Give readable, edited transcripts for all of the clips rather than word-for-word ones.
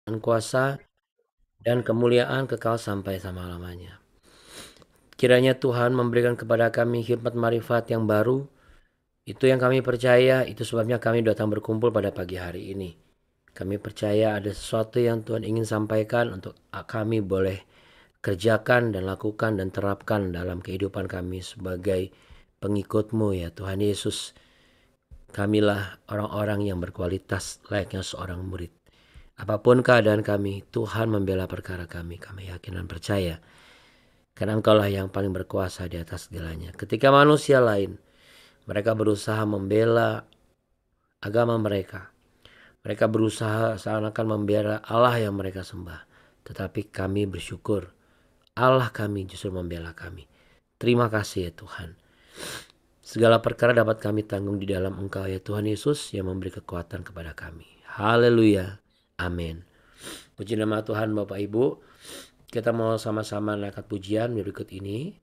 dan kuasa dan kemuliaan kekal sampai selama-lamanya. Kiranya Tuhan memberikan kepada kami hikmat marifat yang baru. Itu yang kami percaya, itu sebabnya kami datang berkumpul pada pagi hari ini. Kami percaya ada sesuatu yang Tuhan ingin sampaikan untuk kami boleh kerjakan dan lakukan dan terapkan dalam kehidupan kami sebagai pengikut-Mu ya Tuhan Yesus. Kamilah orang-orang yang berkualitas layaknya seorang murid. Apapun keadaan kami, Tuhan membela perkara kami. Kami yakin dan percaya. Karena Engkaulah yang paling berkuasa di atas segalanya. Ketika manusia lain, mereka berusaha membela agama mereka. Mereka berusaha seakan-akan membela Allah yang mereka sembah. Tetapi kami bersyukur, Allah kami justru membela kami. Terima kasih ya Tuhan. Segala perkara dapat kami tanggung di dalam Engkau ya Tuhan Yesus yang memberi kekuatan kepada kami. Haleluya. Amin. Puji nama Tuhan Bapak Ibu. Kita mau sama-sama naikkan pujian berikut ini.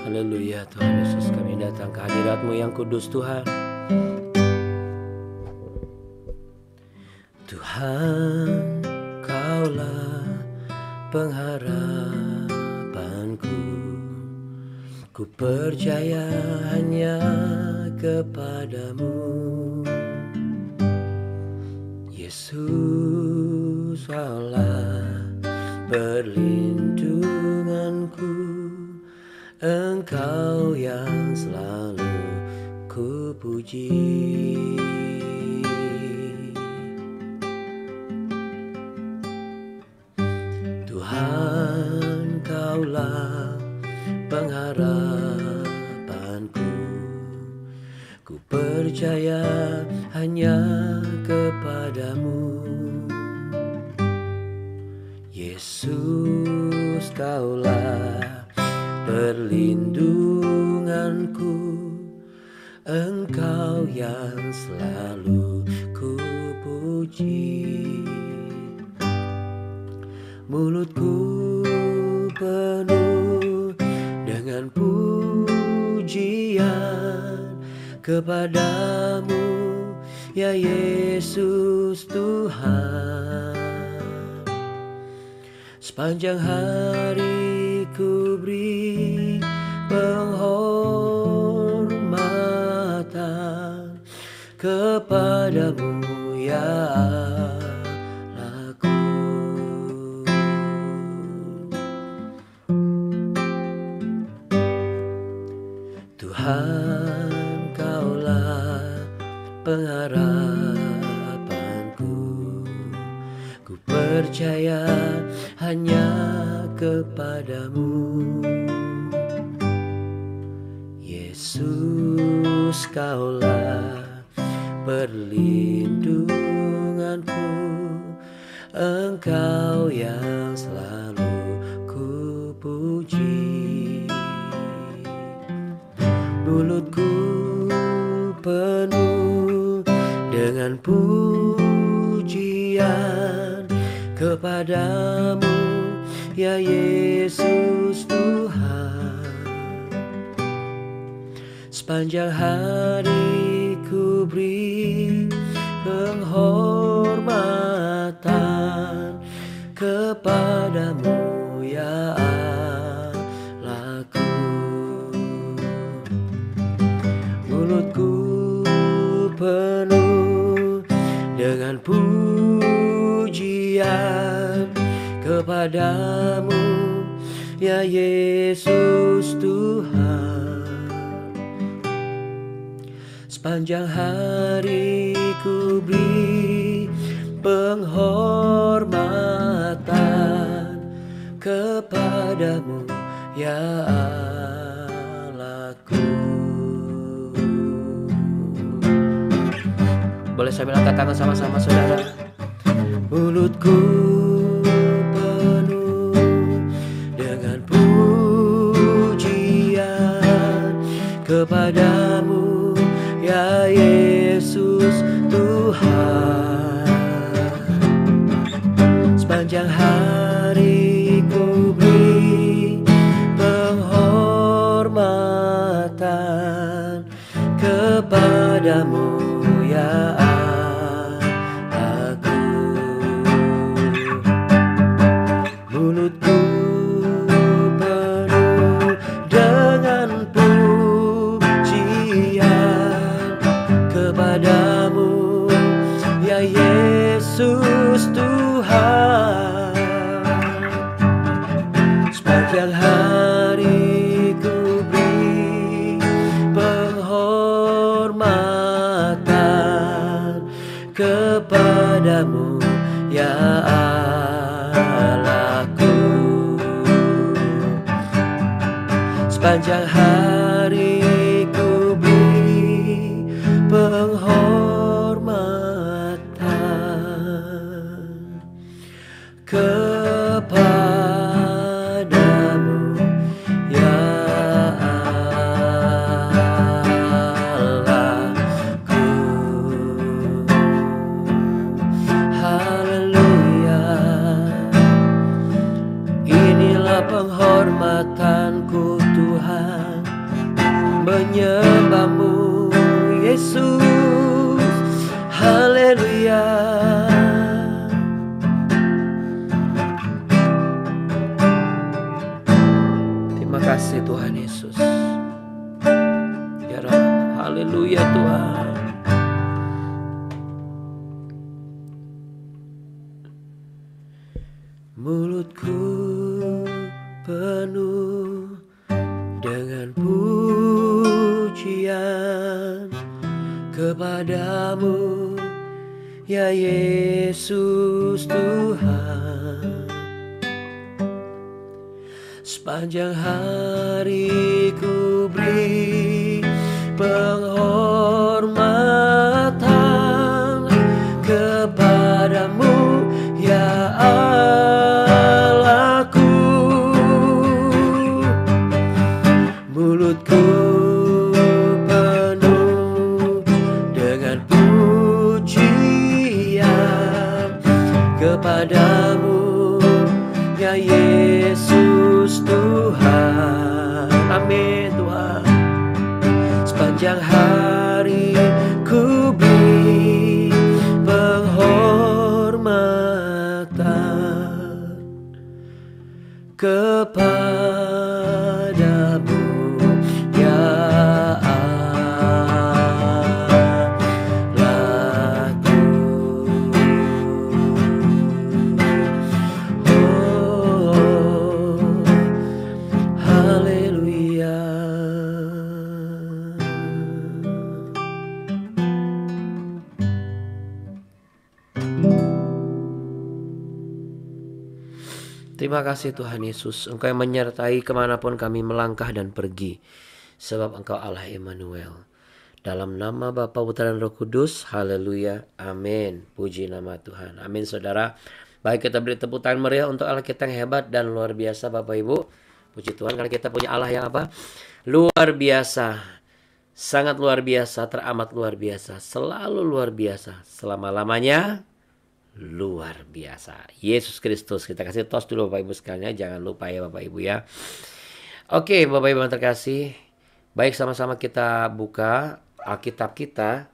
Haleluya Tuhan Yesus, kami datang ke hadirat-Mu yang kudus Tuhan. Tuhan, Kaulah pengharapanku. Ku percaya hanya kepadamu. Yesus, Kaulah perlindunganku. Engkau yang selalu ku puji. Tuhan, Kaulah pengharapanku. Ku percaya hanya kepadamu. Yesus, Kaulah perlindunganku. Engkau yang selalu ku puji. Mulutku penuh dengan pujian kepadamu ya Yesus Tuhan. Sepanjang hari ku beri penghormatan kepadamu ya Allahku. Tuhan, Kaulah pengharapanku. Ku percaya hanya kepadamu. Yesus, Kaulah perlindunganku. Engkau yang selalu ku puji. Mulutku penuh dengan pujian kepadamu ya Yesus Tuhan. Sepanjang hari ku beri penghormatan kepadamu ya Allahku. Mulutku penuh dengan pujian kepadamu ya Yesus Tuhan. Sepanjang hari ku beri penghormatan kepadamu ya Allahku. Boleh sambil angkat tangan sama-sama saudara. Mulutku penuh dengan pujian kepadamu ya Yesus Tuhan. Sepanjang hari ku beri penghormatan kepadamu ya aku. Mulutku penuh dengan pujian kepadamu ya Yesus Tuhan. Sepanjang hari ku beri penghormatan kepadamu ya Allahku. Sepanjang hari ku beri penghormatan kepadamu ya Allahku. Haleluya. Inilah penghormatanku Tuhan, menyembahmu Yesus. Haleluya. Terima kasih Tuhan Yesus. Ya Rabb. Haleluya Tuhan. Mulutku penuh dengan pujian kepadamu ya Yesus Tuhan. Sepanjang hari ku beri penghormatan kepadamu ya Allahku. Mulutku penuh dengan pujian kepadamu ya Yesus Tuhan. Amin Tuhan. Sepanjang hari ku beri penghormatan kepadamu ya Allahku. Oh, haleluya. Terima kasih Tuhan Yesus, Engkau yang menyertai kemanapun kami melangkah dan pergi, sebab Engkau Allah Immanuel. Dalam nama Bapa, Putra dan Roh Kudus, haleluya, amin. Puji nama Tuhan, amin saudara. Baik, kita beri tepuk tangan meriah untuk Allah kita yang hebat dan luar biasa Bapak Ibu. Puji Tuhan karena kita punya Allah yang apa? Luar biasa, sangat luar biasa, teramat luar biasa, selalu luar biasa, selama-lamanya luar biasa. Yesus Kristus. Kita kasih tos dulu Bapak Ibu sekalian, jangan lupa ya Bapak Ibu ya. Oke Bapak Ibu yang terkasih, baik sama-sama kita buka Alkitab kita.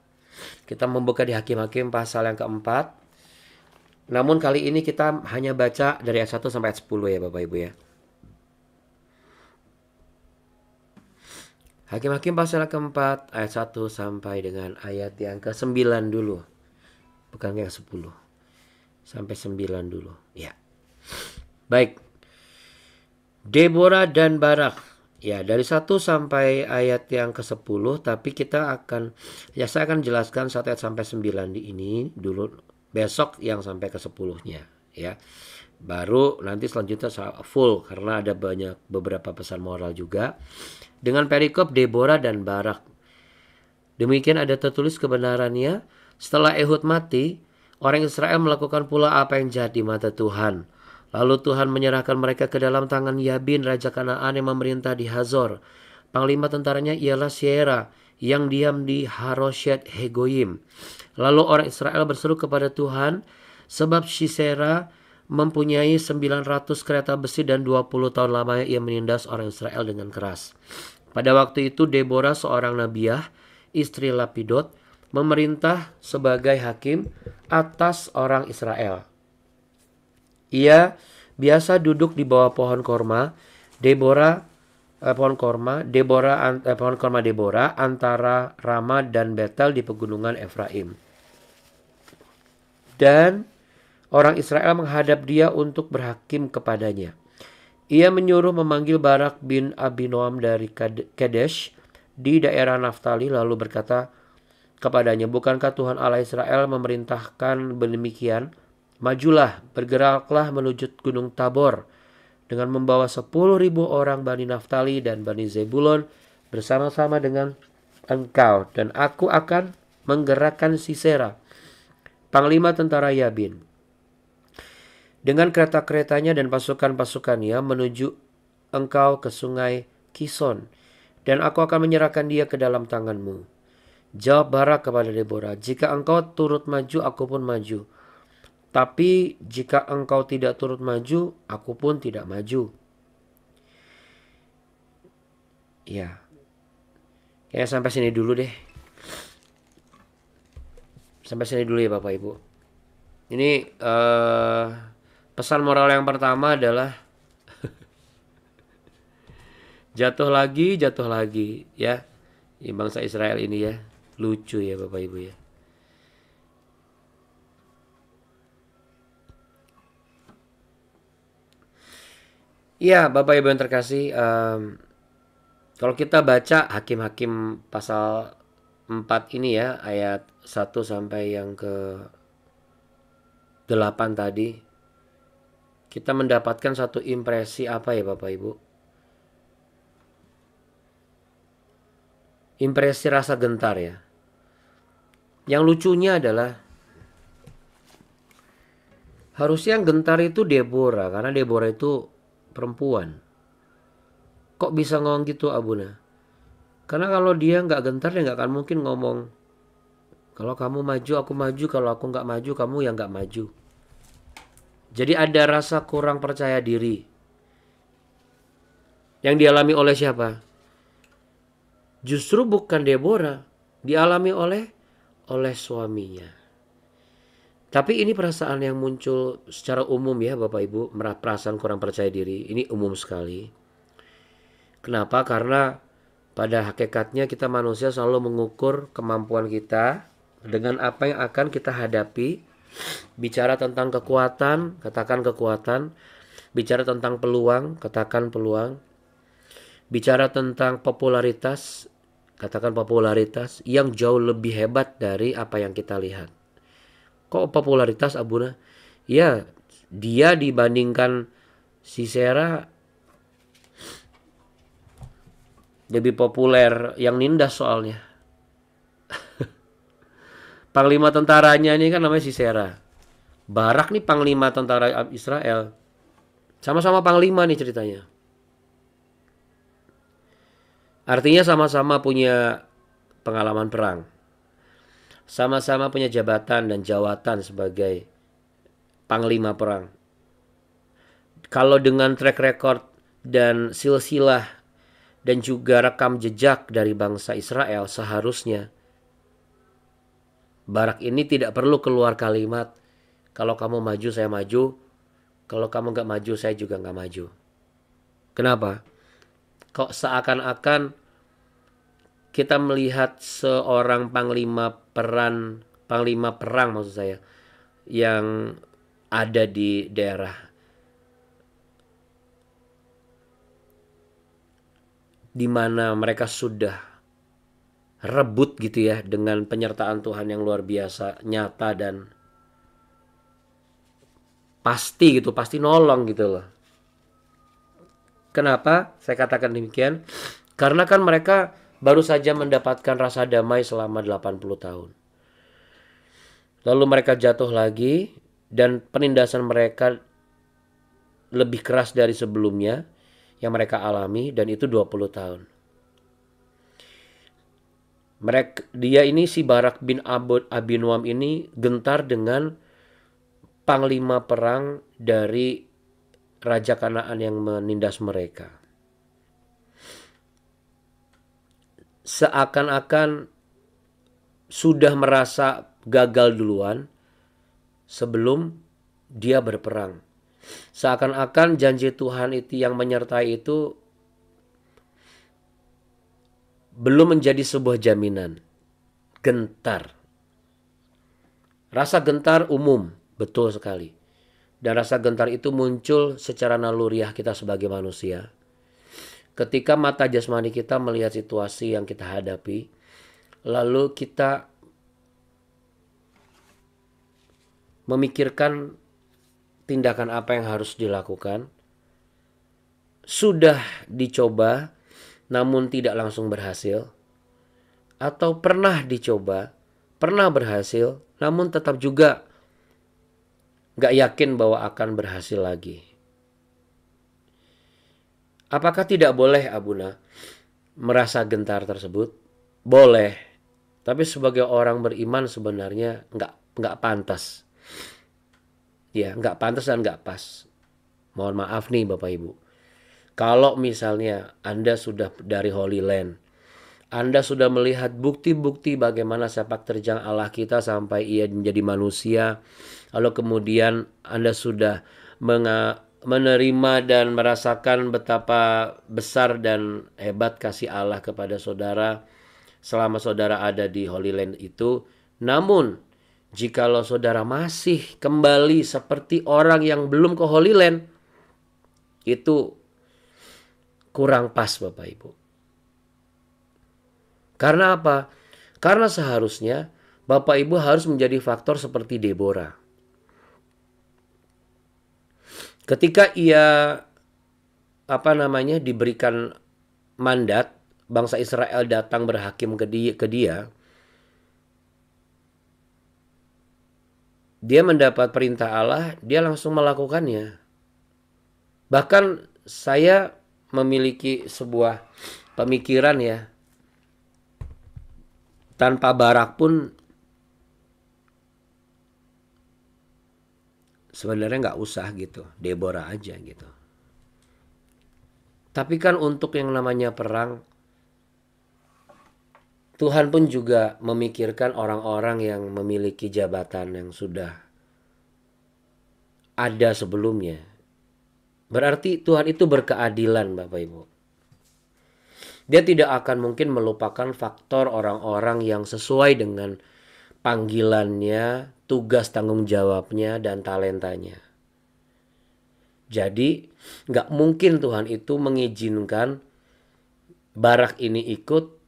Kita membuka di Hakim-Hakim pasal yang keempat. Namun kali ini kita hanya baca dari ayat 1 sampai ayat 10 ya Bapak Ibu ya. Hakim-Hakim pasal yang keempat ayat 1 sampai dengan ayat yang ke-9 dulu. Bukan yang 10. Sampai 9 dulu. Ya. Baik. Deborah dan Barak Ya, dari 1 sampai ayat yang ke-10, tapi saya akan jelaskan 1 ayat sampai 9 di ini dulu, besok yang sampai ke-10-nya ya. Baru nanti selanjutnya full karena ada beberapa pesan moral juga. Dengan perikop Deborah dan Barak. Demikian ada tertulis kebenarannya, setelah Ehud mati, orang Israel melakukan pula apa yang jahat di mata Tuhan. Lalu Tuhan menyerahkan mereka ke dalam tangan Yabin, raja Kanaan yang memerintah di Hazor. Panglima tentaranya ialah Sierra yang diam di Haroshet Hegoyim. Lalu orang Israel berseru kepada Tuhan, sebab Sisera mempunyai 900 kereta besi dan 20 tahun lamanya ia menindas orang Israel dengan keras. Pada waktu itu Deborah seorang nabiah, istri Lapidot, memerintah sebagai hakim atas orang Israel. Ia biasa duduk di bawah pohon korma Deborah antara Rama dan Betel di pegunungan Efraim. Dan orang Israel menghadap dia untuk berhakim kepadanya. Ia menyuruh memanggil Barak bin Abinoam dari Kadesh di daerah Naftali, lalu berkata kepadanya, bukankah Tuhan Allah Israel memerintahkan demikian? Majulah, bergeraklah menuju gunung Tabor dengan membawa 10.000 orang Bani Naftali dan Bani Zebulon bersama-sama dengan engkau, dan aku akan menggerakkan Sisera, panglima tentara Yabin, dengan kereta-keretanya dan pasukan-pasukannya menuju engkau ke sungai Kison, dan aku akan menyerahkan dia ke dalam tanganmu. Jawab Barak kepada Deborah, jika engkau turut maju, aku pun maju. Tapi jika engkau tidak turut maju, aku pun tidak maju. Ya, kayaknya sampai sini dulu deh. Sampai sini dulu ya Bapak Ibu. Ini pesan moral yang pertama adalah jatuh lagi ya. Bangsa Israel ini ya. Lucu ya Bapak Ibu ya. Iya Bapak Ibu yang terkasih, kalau kita baca Hakim-Hakim pasal 4 ini ya, ayat 1 sampai yang ke 8 tadi, kita mendapatkan satu impresi apa ya Bapak Ibu? Impresi rasa gentar ya. Yang lucunya adalah harusnya yang gentar itu Deborah, karena Deborah itu perempuan. Kok bisa ngomong gitu Abuna? Karena kalau dia nggak gentar, dia nggak akan mungkin ngomong, kalau kamu maju aku maju, kalau aku nggak maju kamu yang nggak maju. Jadi ada rasa kurang percaya diri yang dialami oleh siapa? Justru bukan Deborah, dialami oleh suaminya. Tapi ini perasaan yang muncul secara umum ya Bapak Ibu, perasaan kurang percaya diri, ini umum sekali. Kenapa? Karena pada hakikatnya kita manusia selalu mengukur kemampuan kita dengan apa yang akan kita hadapi. Bicara tentang kekuatan, katakan kekuatan. Bicara tentang peluang, katakan peluang. Bicara tentang popularitas, katakan popularitas yang jauh lebih hebat dari apa yang kita lihat. Kok popularitas Abuna? Ya, dia dibandingkan Sisera lebih populer yang nindas soalnya. Panglima tentaranya ini kan namanya Sisera. Barak nih panglima tentara Israel. Sama-sama panglima nih ceritanya. Artinya sama-sama punya pengalaman perang. Sama-sama punya jabatan dan jawatan sebagai panglima perang. Kalau dengan track record dan silsilah dan juga rekam jejak dari bangsa Israel, seharusnya Barak ini tidak perlu keluar kalimat, kalau kamu maju saya maju, kalau kamu gak maju saya juga gak maju. Kenapa? Kok seakan-akan kita melihat seorang panglima perang maksud saya, yang ada di daerah di mana mereka sudah rebut gitu ya dengan penyertaan Tuhan yang luar biasa, nyata dan pasti gitu, pasti nolong gitu loh. Kenapa saya katakan demikian? Karena kan mereka baru saja mendapatkan rasa damai selama 80 tahun. Lalu mereka jatuh lagi dan penindasan mereka lebih keras dari sebelumnya yang mereka alami, dan itu 20 tahun. Dia ini si Barak bin Abinuam ini gentar dengan panglima perang dari Raja Kanaan yang menindas mereka. Seakan-akan sudah merasa gagal duluan sebelum dia berperang. Seakan-akan janji Tuhan itu yang menyertai itu belum menjadi sebuah jaminan. Gentar. Rasa gentar umum, betul sekali. Dan rasa gentar itu muncul secara naluriah kita sebagai manusia. Ketika mata jasmani kita melihat situasi yang kita hadapi, lalu kita memikirkan tindakan apa yang harus dilakukan. Sudah dicoba namun tidak langsung berhasil, atau pernah dicoba, pernah berhasil, namun tetap juga gak yakin bahwa akan berhasil lagi. Apakah tidak boleh Abuna merasa gentar tersebut? Boleh, tapi sebagai orang beriman sebenarnya gak pantas. Ya, gak pantas dan gak pas. Mohon maaf nih Bapak Ibu. Kalau misalnya Anda sudah dari Holy Land, Anda sudah melihat bukti-bukti bagaimana sepak terjang Allah kita sampai ia menjadi manusia, lalu kemudian Anda sudah menerima dan merasakan betapa besar dan hebat kasih Allah kepada saudara selama saudara ada di Holy Land itu. Namun jikalau saudara masih kembali seperti orang yang belum ke Holy Land, itu kurang pas Bapak Ibu. Karena apa? Karena seharusnya Bapak Ibu harus menjadi faktor seperti Deborah. Ketika ia diberikan mandat bangsa Israel datang berhakim ke dia, dia mendapat perintah Allah, dia langsung melakukannya. Bahkan saya memiliki sebuah pemikiran ya, tanpa Barak pun sebenarnya nggak usah gitu, Deborah aja gitu. Tapi kan untuk yang namanya perang, Tuhan pun juga memikirkan orang-orang yang memiliki jabatan yang sudah ada sebelumnya. Berarti Tuhan itu berkeadilan Bapak Ibu. Dia tidak akan mungkin melupakan faktor orang-orang yang sesuai dengan panggilannya, tugas tanggung jawabnya, dan talentanya. Jadi gak mungkin Tuhan itu mengizinkan Barak ini ikut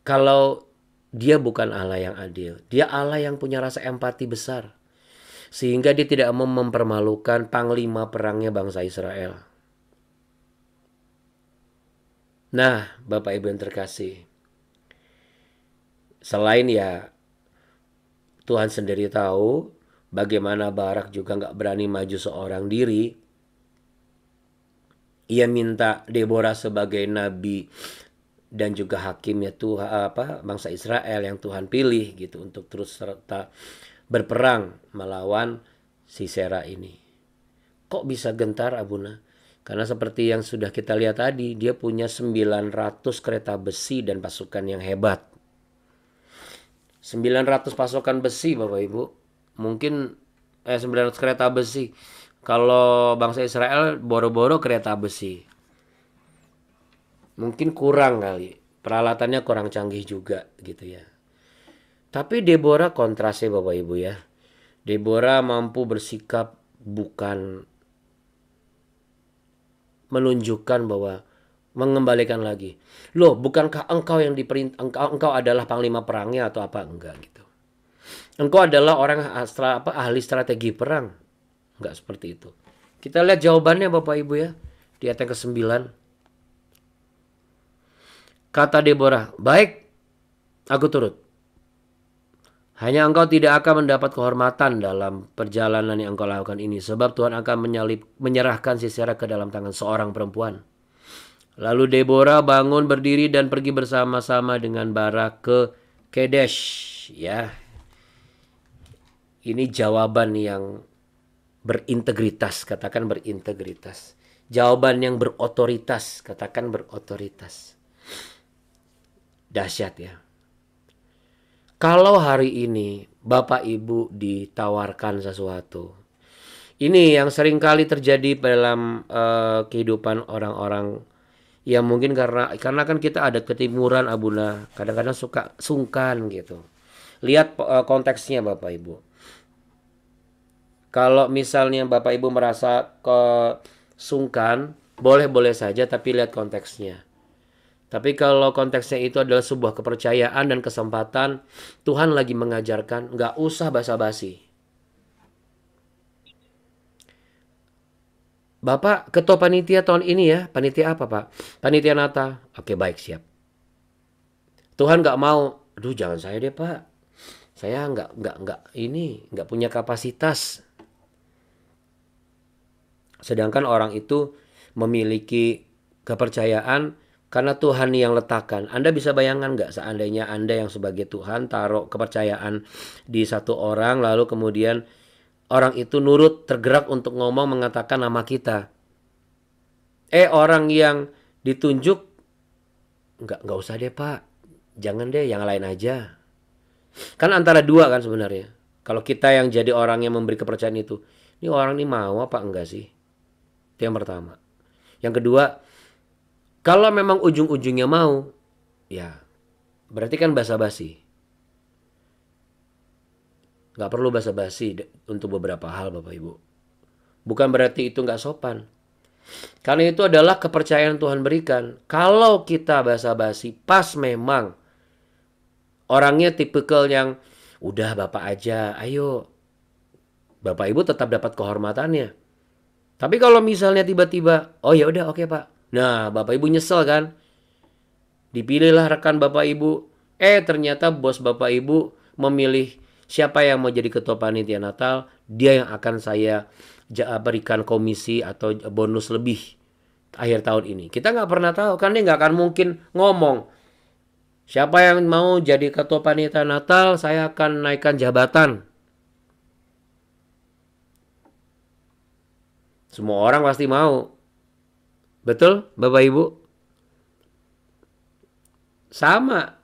kalau dia bukan Allah yang adil. Dia Allah yang punya rasa empati besar. Sehingga dia tidak mau mempermalukan panglima perangnya bangsa Israel. Nah, Bapak Ibu yang terkasih, selain ya Tuhan sendiri tahu bagaimana Barak juga gak berani maju seorang diri. Ia minta Deborah sebagai nabi dan juga hakimnya Tuhan bangsa Israel yang Tuhan pilih gitu untuk terus serta berperang melawan Sisera ini. Kok bisa gentar Abuna? Karena seperti yang sudah kita lihat tadi, dia punya 900 kereta besi dan pasukan yang hebat. 900 pasukan besi Bapak Ibu. Mungkin 900 kereta besi. Kalau bangsa Israel boro-boro kereta besi. Mungkin kurang kali. Peralatannya kurang canggih juga gitu ya. Tapi Deborah kontrasnya Bapak Ibu ya. Deborah mampu bersikap bukan menunjukkan bahwa mengembalikan lagi. Loh, bukankah engkau yang engkau adalah panglima perangnya atau apa? Enggak gitu. Engkau adalah orang ahli strategi perang. Enggak seperti itu. Kita lihat jawabannya Bapak Ibu ya. Di ayat yang ke-9. Kata Deborah, baik, aku turut. Hanya engkau tidak akan mendapat kehormatan dalam perjalanan yang engkau lakukan ini. Sebab Tuhan akan menyerahkan Sisera ke dalam tangan seorang perempuan. Lalu Deborah bangun berdiri dan pergi bersama-sama dengan Barak ke Kedesh. Ya, ini jawaban yang berintegritas. Katakan berintegritas. Jawaban yang berotoritas. Katakan berotoritas. Dahsyat ya. Kalau hari ini Bapak Ibu ditawarkan sesuatu, ini yang sering kali terjadi dalam kehidupan orang-orang yang mungkin karena kan kita ada ketimuran Abuna, kadang-kadang suka sungkan gitu. Lihat konteksnya Bapak Ibu. Kalau misalnya Bapak Ibu merasa kesungkan, boleh-boleh saja, tapi lihat konteksnya. Tapi kalau konteksnya itu adalah sebuah kepercayaan dan kesempatan, Tuhan lagi mengajarkan, nggak usah basa-basi. Bapak ketua panitia tahun ini ya, panitia apa Pak? Panitia Natal. Oke baik, siap. Tuhan nggak mau, aduh jangan saya deh Pak. Saya nggak punya kapasitas. Sedangkan orang itu memiliki kepercayaan karena Tuhan yang letakkan. Anda bisa bayangkan nggak seandainya Anda yang sebagai Tuhan taruh kepercayaan di satu orang, lalu kemudian orang itu nurut, tergerak untuk ngomong mengatakan nama kita. Orang yang ditunjuk, nggak usah deh Pak, jangan deh, yang lain aja. Kan antara dua kan sebenarnya. Kalau kita yang jadi orang yang memberi kepercayaan itu, ini orang ini mau apa enggak sih? Itu yang pertama. Yang kedua, kalau memang ujung-ujungnya mau, ya berarti kan basa-basi. Gak perlu basa-basi untuk beberapa hal Bapak Ibu. Bukan berarti itu gak sopan. Karena itu adalah kepercayaan Tuhan berikan. Kalau kita basa-basi, pas memang orangnya tipikal yang udah Bapak aja, ayo. Bapak Ibu tetap dapat kehormatannya. Tapi kalau misalnya tiba-tiba, oh ya udah oke Pak. Nah, Bapak Ibu nyesel kan? Dipilihlah rekan Bapak Ibu. Ternyata bos Bapak Ibu memilih siapa yang mau jadi ketua panitia Natal. Dia yang akan saya berikan komisi atau bonus lebih akhir tahun ini. Kita nggak pernah tahu kan, dia nggak akan mungkin ngomong. Siapa yang mau jadi ketua panitia Natal, saya akan naikkan jabatan. Semua orang pasti mau. Betul, Bapak Ibu? Sama.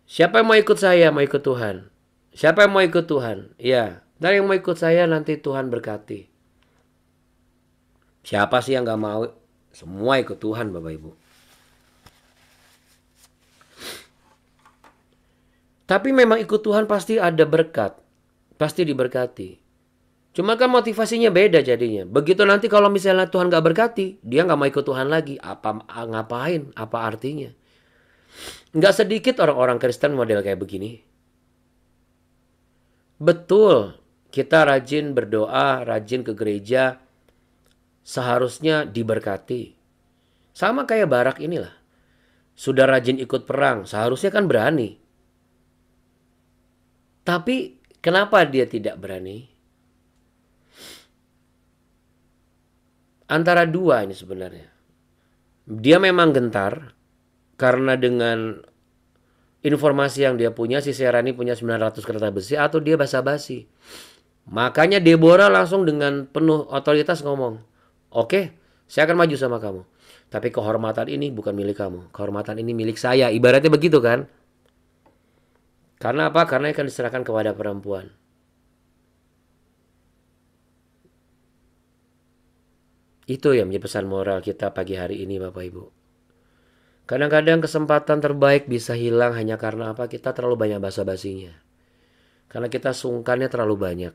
Siapa yang mau ikut saya, mau ikut Tuhan? Siapa yang mau ikut Tuhan? Ya, dan yang mau ikut saya nanti Tuhan berkati. Siapa sih yang gak mau? Semua ikut Tuhan, Bapak Ibu. Tapi memang ikut Tuhan pasti ada berkat. Pasti diberkati. Cuma kan motivasinya beda jadinya. Begitu nanti kalau misalnya Tuhan gak berkati, dia gak mau ikut Tuhan lagi. Ngapain? Apa artinya? Gak sedikit orang-orang Kristen model kayak begini. Betul, kita rajin berdoa, rajin ke gereja, seharusnya diberkati. Sama kayak Barak inilah. Sudah rajin ikut perang, seharusnya kan berani. Tapi kenapa dia tidak berani? Antara dua ini sebenarnya. Dia memang gentar karena dengan informasi yang dia punya, si Serani punya 900 kereta besi, atau dia basa-basi. Makanya Deborah langsung dengan penuh otoritas ngomong, oke, saya akan maju sama kamu. Tapi kehormatan ini bukan milik kamu. Kehormatan ini milik saya. Ibaratnya begitu kan? Karena apa? Karena akan diserahkan kepada perempuan. Itu yang menjadi pesan moral kita pagi hari ini Bapak Ibu. Kadang-kadang kesempatan terbaik bisa hilang hanya karena apa? Kita terlalu banyak basa-basinya. Karena kita sungkannya terlalu banyak.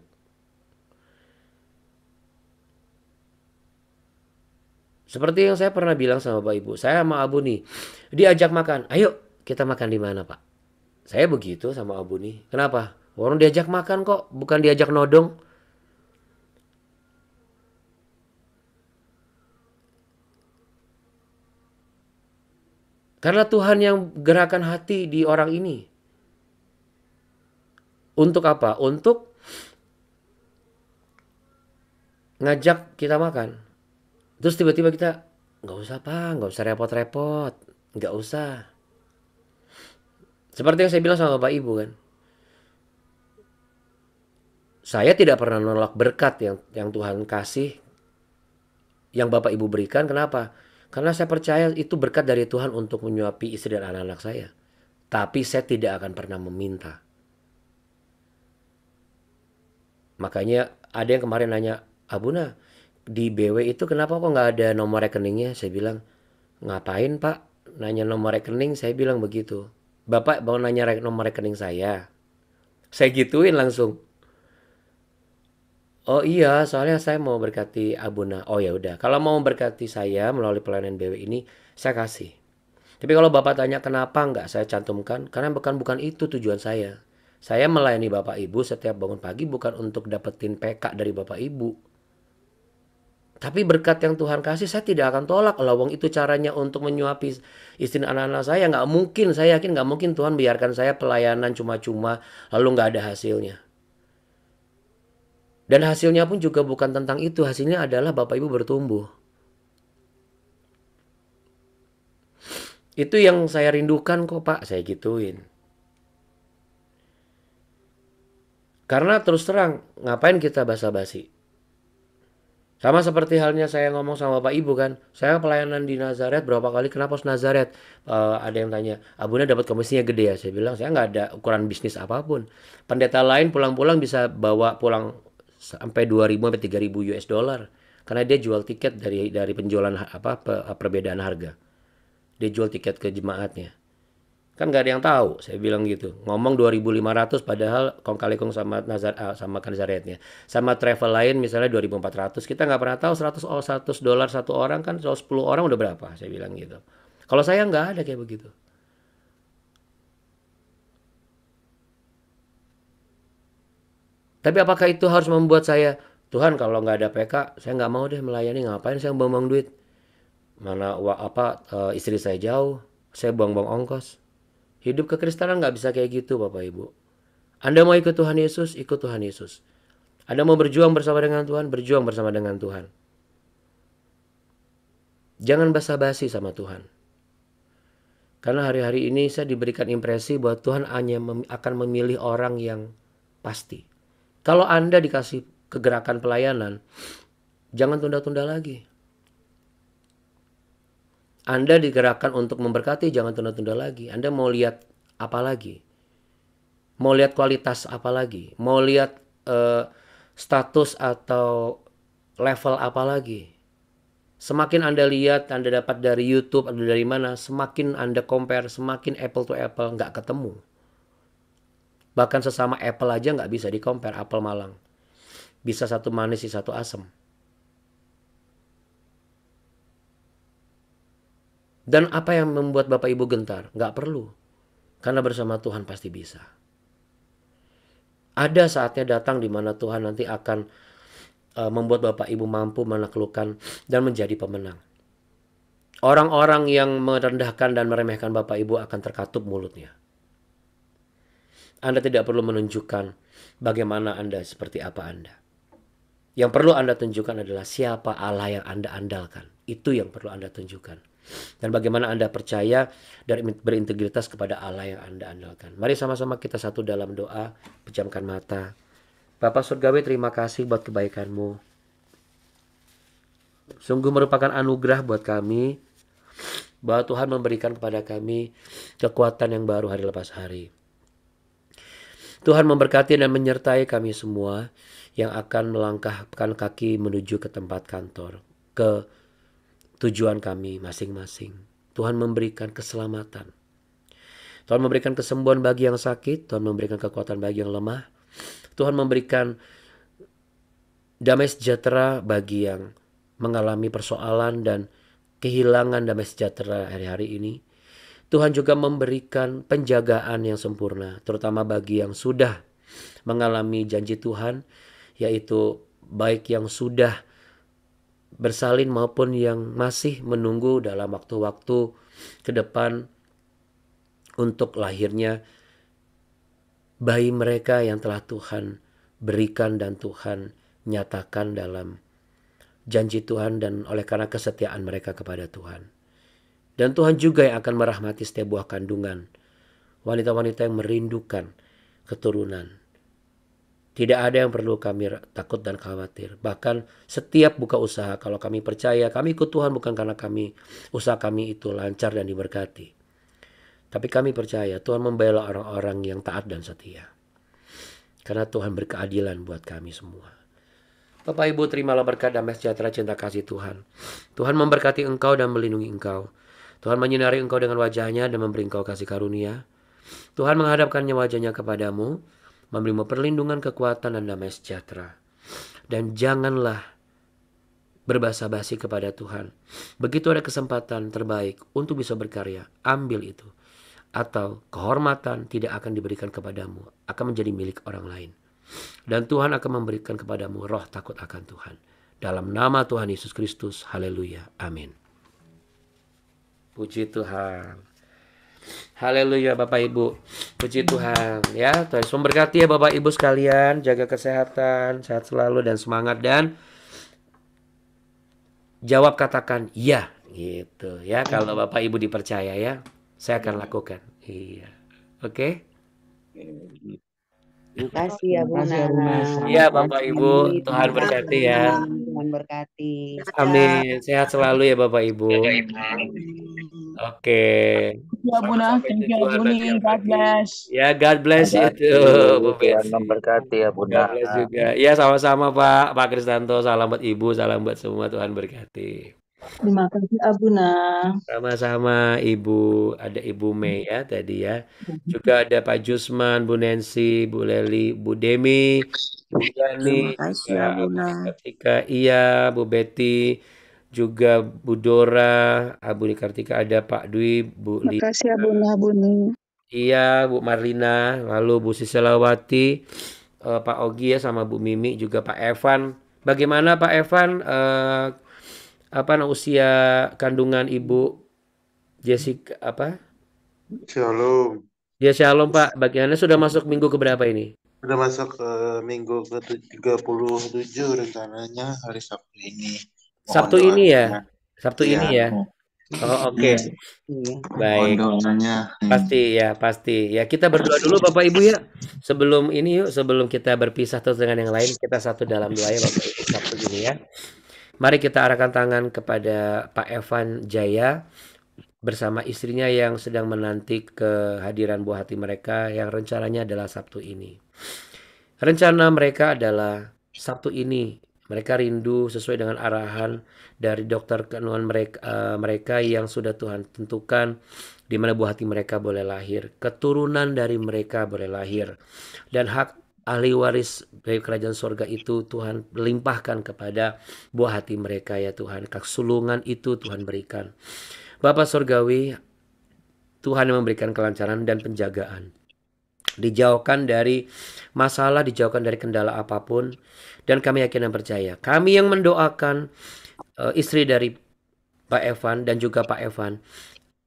Seperti yang saya pernah bilang sama Bapak Ibu, saya sama Abu nih, diajak makan, ayo kita makan di mana Pak? Saya begitu sama Abu nih, kenapa? Orang diajak makan kok, bukan diajak nodong. Karena Tuhan yang gerakan hati di orang ini. Untuk apa? Untuk ngajak kita makan. Terus tiba-tiba kita, nggak usah Pak, nggak usah repot-repot, nggak usah. Seperti yang saya bilang sama Bapak Ibu kan, saya tidak pernah nolak berkat yang Tuhan kasih, yang Bapak Ibu berikan. Kenapa? Karena saya percaya itu berkat dari Tuhan untuk menyuapi istri dan anak-anak saya. Tapi saya tidak akan pernah meminta. Makanya ada yang kemarin nanya, Abuna, di BW itu kenapa kok nggak ada nomor rekeningnya? Saya bilang, ngapain Pak? Nanya nomor rekening, saya bilang begitu. Bapak mau nanya nomor rekening saya. Saya gituin langsung. Oh iya, soalnya saya mau berkati Abuna. Oh ya udah, kalau mau berkati saya melalui pelayanan BW ini, saya kasih. Tapi kalau Bapak tanya kenapa nggak saya cantumkan, karena bukan itu tujuan saya. Saya melayani Bapak Ibu setiap bangun pagi bukan untuk dapetin PK dari Bapak Ibu. Tapi berkat yang Tuhan kasih saya tidak akan tolak. Lawang itu caranya untuk menyuapi istri anak-anak saya. Nggak mungkin, saya yakin nggak mungkin Tuhan biarkan saya pelayanan cuma-cuma lalu nggak ada hasilnya. Dan hasilnya pun juga bukan tentang itu. Hasilnya adalah Bapak Ibu bertumbuh. Itu yang saya rindukan kok Pak, saya gituin. Karena terus terang, ngapain kita basa-basi? Sama seperti halnya saya ngomong sama Bapak Ibu kan. Saya pelayanan di Nazaret berapa kali, kenapa harus Nazaret? Ada yang tanya, Abuna dapat komisinya gede ya? Saya bilang, saya nggak ada ukuran bisnis apapun. Pendeta lain pulang-pulang bisa bawa pulang sampai 2.000 sampai 3.000 US dollar. Karena dia jual tiket dari penjualan perbedaan harga. Dia jual tiket ke jemaatnya. Kan nggak ada yang tahu, saya bilang gitu. Ngomong 2.500 padahal kong kali kong sama sama Nazaretnya. Sama travel lain misalnya 2.400. Kita nggak pernah tahu 100 dolar satu orang kan 10 orang udah berapa, saya bilang gitu. Kalau saya nggak ada kayak begitu. Tapi apakah itu harus membuat saya, Tuhan kalau nggak ada PK, saya nggak mau deh melayani, ngapain saya buang-buang duit? Mana istri saya jauh, saya buang-buang ongkos. Hidup kekristenan nggak bisa kayak gitu Bapak Ibu. Anda mau ikut Tuhan Yesus, ikut Tuhan Yesus. Anda mau berjuang bersama dengan Tuhan, berjuang bersama dengan Tuhan. Jangan basa-basi sama Tuhan. Karena hari-hari ini saya diberikan impresi bahwa Tuhan hanya akan memilih orang yang pasti. Kalau Anda dikasih kegerakan pelayanan, jangan tunda-tunda lagi. Anda digerakkan untuk memberkati, jangan tunda-tunda lagi. Anda mau lihat apa lagi? Mau lihat kualitas apa lagi? Mau lihat status atau level apa lagi? Semakin Anda lihat, Anda dapat dari YouTube atau dari mana, semakin Anda compare, semakin apple to apple, nggak ketemu. Bahkan sesama apple aja nggak bisa di compare, apel Malang. Bisa satu manis, satu asam. Dan apa yang membuat Bapak Ibu gentar? Nggak perlu. Karena bersama Tuhan pasti bisa. Ada saatnya datang di mana Tuhan nanti akan membuat Bapak Ibu mampu menaklukkan dan menjadi pemenang. Orang-orang yang merendahkan dan meremehkan Bapak Ibu akan terkatup mulutnya. Anda tidak perlu menunjukkan bagaimana Anda, seperti apa Anda. Yang perlu Anda tunjukkan adalah siapa Allah yang Anda andalkan. Itu yang perlu Anda tunjukkan. Dan bagaimana Anda percaya dan berintegritas kepada Allah yang Anda andalkan. Mari sama-sama kita satu dalam doa, pejamkan mata. Bapak Surgawi, terima kasih buat kebaikan-Mu. Sungguh merupakan anugerah buat kami bahwa Tuhan memberikan kepada kami kekuatan yang baru hari lepas hari. Tuhan memberkati dan menyertai kami semua yang akan melangkahkan kaki menuju ke tempat kantor, ke tujuan kami masing-masing. Tuhan memberikan keselamatan. Tuhan memberikan kesembuhan bagi yang sakit. Tuhan memberikan kekuatan bagi yang lemah. Tuhan memberikan damai sejahtera bagi yang mengalami persoalan dan kehilangan damai sejahtera hari-hari ini. Tuhan juga memberikan penjagaan yang sempurna, terutama bagi yang sudah mengalami janji Tuhan, yaitu baik yang sudah bersalin maupun yang masih menunggu dalam waktu-waktu ke depan untuk lahirnya bayi mereka yang telah Tuhan berikan dan Tuhan nyatakan dalam janji Tuhan dan oleh karena kesetiaan mereka kepada Tuhan. Dan Tuhan juga yang akan merahmati setiap buah kandungan wanita-wanita yang merindukan keturunan. Tidak ada yang perlu kami takut dan khawatir. Bahkan setiap buka usaha, kalau kami percaya, kami ikut Tuhan bukan karena usaha kami itu lancar dan diberkati. Tapi kami percaya Tuhan membela orang-orang yang taat dan setia. Karena Tuhan berkeadilan buat kami semua. Bapak Ibu, terimalah berkat damai sejahtera cinta kasih Tuhan. Tuhan memberkati engkau dan melindungi engkau. Tuhan menyinari engkau dengan wajahnya dan memberi engkau kasih karunia. Tuhan menghadapkannya wajahnya kepadamu, memberimu perlindungan, kekuatan, dan damai sejahtera. Dan janganlah berbasa-basi kepada Tuhan. Begitu ada kesempatan terbaik untuk bisa berkarya, ambil itu. Atau kehormatan tidak akan diberikan kepadamu, akan menjadi milik orang lain. Dan Tuhan akan memberikan kepadamu roh takut akan Tuhan. Dalam nama Tuhan Yesus Kristus, haleluya, amin. Puji Tuhan. Haleluya Bapak Ibu. Puji Tuhan ya. Tuhan Yesus memberkati ya Bapak Ibu sekalian. Jaga kesehatan, sehat selalu dan semangat. Dan jawab katakan ya gitu ya. Kalau Bapak Ibu dipercaya ya, saya akan lakukan. Iya. Oke. Terima kasih ya Buna. Iya Bapak Ibu, Tuhan berkati ya. Tuhan berkati. Amin. Sehat selalu ya Bapak Ibu. Oke. Ya Buna, thank you Buni, God bless. Ya, God bless you too, Bu Tuhan Betsy. memberkati ya God Bunda. bless juga. Ya, sama-sama Pak Kristanto. Salam buat Ibu, salam buat semua. Tuhan berkati. Terima kasih Abuna. Sama-sama Ibu, ada Ibu Mei ya tadi ya. Juga ada Pak Jusman, Bu Nancy, Bu Leli, Bu Demi, Bu Yani, juga Abuna Kartika, iya, Bu Betty, juga Bu Dora, Abu Kartika, ada Pak Dwi, Bu Lina. Makasih Abuna, Buni. Iya, Bu Marlina, lalu Bu Siselawati, Pak Ogi ya sama Bu Mimi, juga Pak Evan. Bagaimana Pak Evan usia kandungan Ibu Jessica apa? Shalom. Ya Shalom Pak. Bagaimana sudah masuk minggu keberapa ini? Udah masuk ke minggu ke-37 rencananya hari Sabtu ini. Sabtu ini ya? Sabtu Iya. ini ya? Oh oke. Baik. Doanya. Pasti ya. Kita berdoa dulu Bapak Ibu ya. Sebelum ini yuk, sebelum kita berpisah terus dengan yang lain, kita satu dalam doa ya Bapak Ibu Sabtu ini ya. Mari kita arahkan tangan kepada Pak Evan Jaya bersama istrinya yang sedang menanti kehadiran buah hati mereka yang rencananya adalah Sabtu ini. Rencana mereka adalah Sabtu ini. Mereka rindu sesuai dengan arahan dari dokter kandungan mereka yang sudah Tuhan tentukan di mana buah hati mereka boleh lahir. Keturunan dari mereka boleh lahir. Dan hak ahli waris dari kerajaan sorga itu Tuhan limpahkan kepada buah hati mereka ya Tuhan. Kesulungan itu Tuhan berikan. Bapa Sorgawi, Tuhan yang memberikan kelancaran dan penjagaan. Dijauhkan dari masalah, dijauhkan dari kendala apapun. Dan kami yakin dan percaya. Kami yang mendoakan istri dari Pak Evan dan juga Pak Evan.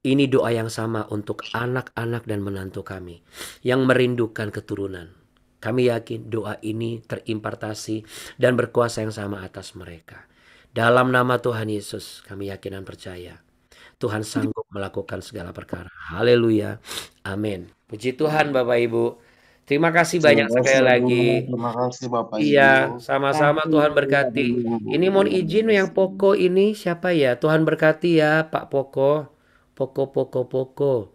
Ini doa yang sama untuk anak-anak dan menantu kami yang merindukan keturunan. Kami yakin doa ini terimpartasi dan berkuasa yang sama atas mereka. Dalam nama Tuhan Yesus kami yakin dan percaya. Tuhan sanggup melakukan segala perkara. Haleluya. Amin. Puji Tuhan Bapak Ibu. Terima kasih banyak sekali lagi. Terima kasih Bapak Ibu. Iya, sama-sama Tuhan berkati. Ini mohon izin yang Poko ini siapa ya? Tuhan berkati ya Pak Poko. Poko.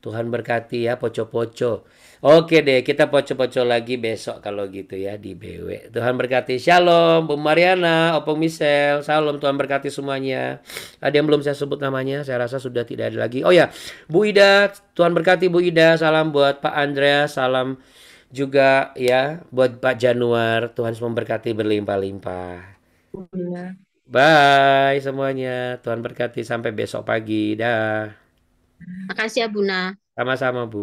Tuhan berkati ya Poco-Poco. Oke deh, kita poco-poco lagi besok kalau gitu ya di BW. Tuhan berkati. Shalom Bu Mariana, Opung Michelle. Shalom, Tuhan berkati semuanya. Ada yang belum saya sebut namanya, saya rasa sudah tidak ada lagi. Oh ya, Bu Ida, Tuhan berkati Bu Ida. Salam buat Pak Andreas, salam juga ya buat Pak Januar. Tuhan memberkati berlimpah-limpah. Bye semuanya. Tuhan berkati sampai besok pagi. Dah. Makasih ya Buna. Sama-sama, Bu.